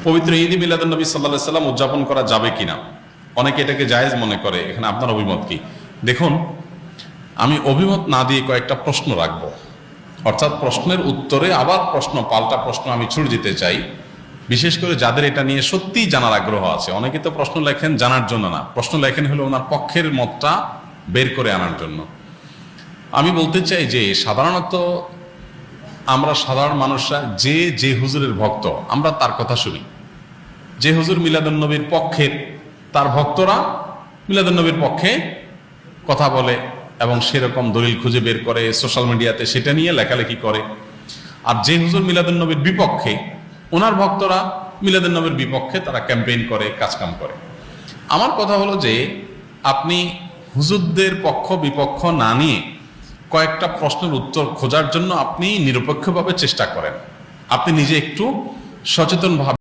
পবিত্র ঈদ মিলাদুন নবী সাল্লাল্লাহু আলাইহি সাল্লাম উদযাপন করা যাবে কিনা, অনেকে এটাকে জায়েজ মনে করে। এখানে আপনার অভিমত কি? দেখুন, আমি অভিমত না দিয়ে কয়েকটা প্রশ্ন রাখব, অর্থাৎ প্রশ্নের উত্তরে আবার প্রশ্ন, পাল্টা প্রশ্ন আমি ছুড়ে দিতে চাই, বিশেষ করে যাদের এটা নিয়ে সত্যিই জানার আগ্রহ আছে। অনেকে তো প্রশ্ন লেখেন জানার জন্য না, প্রশ্ন লেখেন হলো ওনার পক্ষের মতটা বের করে আনার জন্য। আমি বলতে চাই যে সাধারণত আমরা সাধারণ মানুষরা যে হুজুরের ভক্ত, আমরা তার কথা শুনি। যে হুজুর মিলাদুন নবীর পক্ষের, তার ভক্তরা মিলাদুন নবীর পক্ষে কথা বলে এবং সেরকম দলিল খুঁজে বের করে সোশ্যাল মিডিয়াতে সেটা নিয়ে লেখালেখি করে। আর যে হুজুর মিলাদুন নবীর বিপক্ষে, ওনার ভক্তরা মিলাদুন নবীর বিপক্ষে তারা ক্যাম্পেইন করে, কাজকাম করে। আমার কথা হলো যে আপনি হুজুরদের পক্ষ বিপক্ষ না নিয়ে কয়েকটা প্রশ্নের উত্তর খোঁজার জন্য আপনি নিরপেক্ষভাবে চেষ্টা করেন। আপনি নিজে একটু সচেতনভাবে